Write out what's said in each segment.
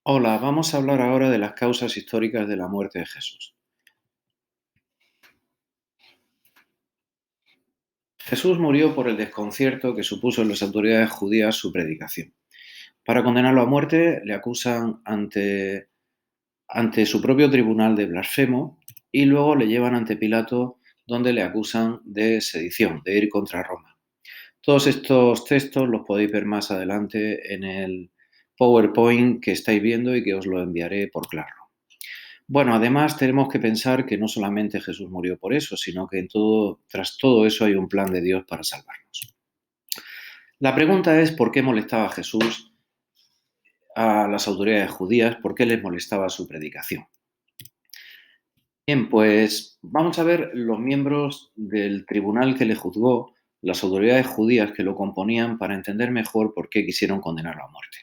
Hola, vamos a hablar ahora de las causas históricas de la muerte de Jesús. Jesús murió por el desconcierto que supuso en las autoridades judías su predicación. Para condenarlo a muerte, le acusan ante su propio tribunal de blasfemo y luego le llevan ante Pilato, donde le acusan de sedición, de ir contra Roma. Todos estos textos los podéis ver más adelante en el PowerPoint que estáis viendo y que os lo enviaré por claro. Bueno, además tenemos que pensar que no solamente Jesús murió por eso, sino que tras todo eso hay un plan de Dios para salvarnos. La pregunta es por qué molestaba a Jesús a las autoridades judías, por qué les molestaba su predicación. Bien, pues vamos a ver los miembros del tribunal que le juzgó, las autoridades judías que lo componían para entender mejor por qué quisieron condenarlo a muerte.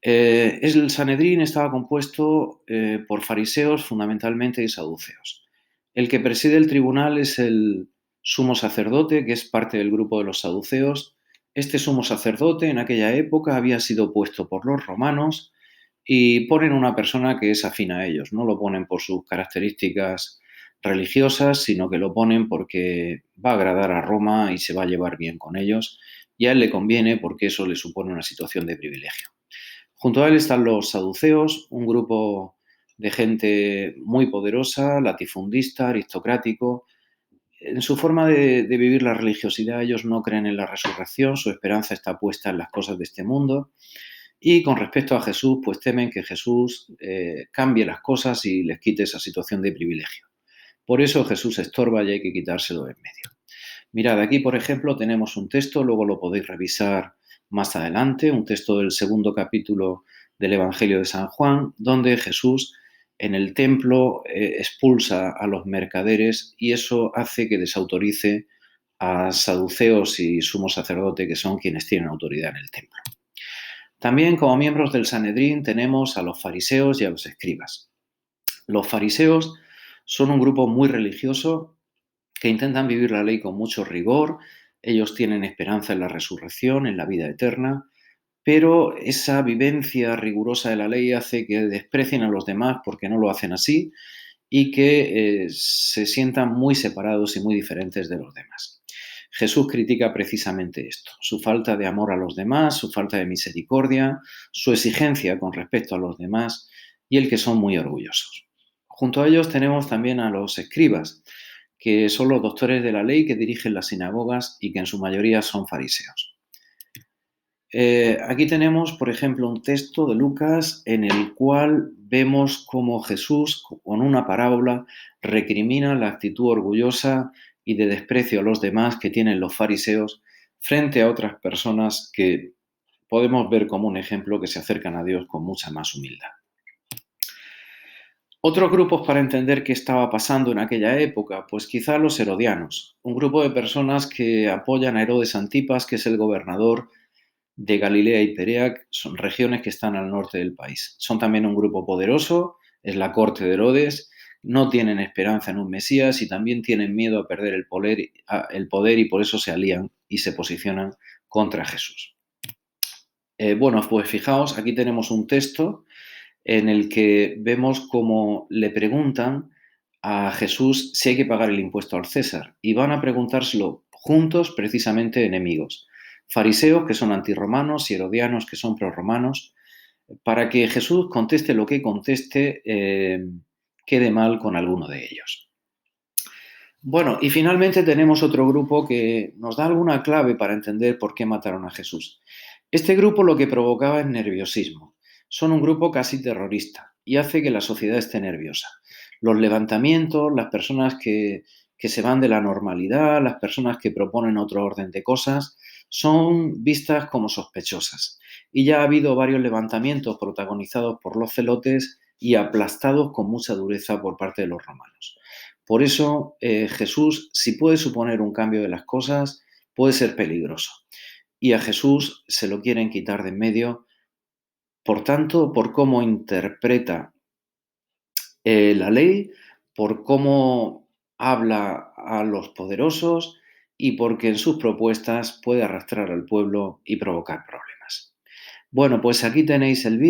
El Sanedrín estaba compuesto por fariseos fundamentalmente y saduceos. El que preside el tribunal es el sumo sacerdote, que es parte del grupo de los saduceos. Este sumo sacerdote en aquella época había sido puesto por los romanos y ponen una persona que es afín a ellos. No lo ponen por sus características religiosas, sino que lo ponen porque va a agradar a Roma y se va a llevar bien con ellos. Y a él le conviene porque eso le supone una situación de privilegio. Junto a él están los saduceos, un grupo de gente muy poderosa, latifundista, aristocrático. En su forma de vivir la religiosidad, ellos no creen en la resurrección, su esperanza está puesta en las cosas de este mundo. Y con respecto a Jesús, pues temen que Jesús cambie las cosas y les quite esa situación de privilegio. Por eso Jesús estorba y hay que quitárselo de en medio. Mirad, aquí por ejemplo tenemos un texto, luego lo podéis revisar más adelante, un texto del segundo capítulo del Evangelio de San Juan, donde Jesús en el templo expulsa a los mercaderes y eso hace que desautorice a saduceos y sumo sacerdote, que son quienes tienen autoridad en el templo. También como miembros del Sanedrín tenemos a los fariseos y a los escribas. Los fariseos son un grupo muy religioso que intentan vivir la ley con mucho rigor. Ellos tienen esperanza en la resurrección, en la vida eterna, pero esa vivencia rigurosa de la ley hace que desprecien a los demás porque no lo hacen así y que se sientan muy separados y muy diferentes de los demás. Jesús critica precisamente esto, su falta de amor a los demás, su falta de misericordia, su exigencia con respecto a los demás y el que son muy orgullosos. Junto a ellos tenemos también a los escribas, que son los doctores de la ley que dirigen las sinagogas y que en su mayoría son fariseos. Aquí tenemos, por ejemplo, un texto de Lucas en el cual vemos cómo Jesús, con una parábola, recrimina la actitud orgullosa y de desprecio a los demás que tienen los fariseos frente a otras personas que podemos ver como un ejemplo que se acercan a Dios con mucha más humildad. Otros grupos para entender qué estaba pasando en aquella época, pues quizá los herodianos, un grupo de personas que apoyan a Herodes Antipas, que es el gobernador de Galilea y Perea, son regiones que están al norte del país. Son también un grupo poderoso, es la corte de Herodes, no tienen esperanza en un Mesías y también tienen miedo a perder el poder y por eso se alían y se posicionan contra Jesús. Bueno, pues fijaos, aquí tenemos un texto en el que vemos cómo le preguntan a Jesús si hay que pagar el impuesto al César y van a preguntárselo juntos, precisamente enemigos. Fariseos, que son antirromanos, y herodianos, que son prorromanos, para que Jesús conteste lo que conteste, quede mal con alguno de ellos. Bueno, y finalmente tenemos otro grupo que nos da alguna clave para entender por qué mataron a Jesús. Este grupo lo que provocaba es nerviosismo. Son un grupo casi terrorista y hace que la sociedad esté nerviosa. Los levantamientos, las personas que se van de la normalidad, las personas que proponen otro orden de cosas, son vistas como sospechosas. Y ya ha habido varios levantamientos protagonizados por los celotes y aplastados con mucha dureza por parte de los romanos. Por eso Jesús, si puede suponer un cambio de las cosas, puede ser peligroso. Y a Jesús se lo quieren quitar de en medio, por tanto, por cómo interpreta la ley, por cómo habla a los poderosos y porque en sus propuestas puede arrastrar al pueblo y provocar problemas. Bueno, pues aquí tenéis el vídeo.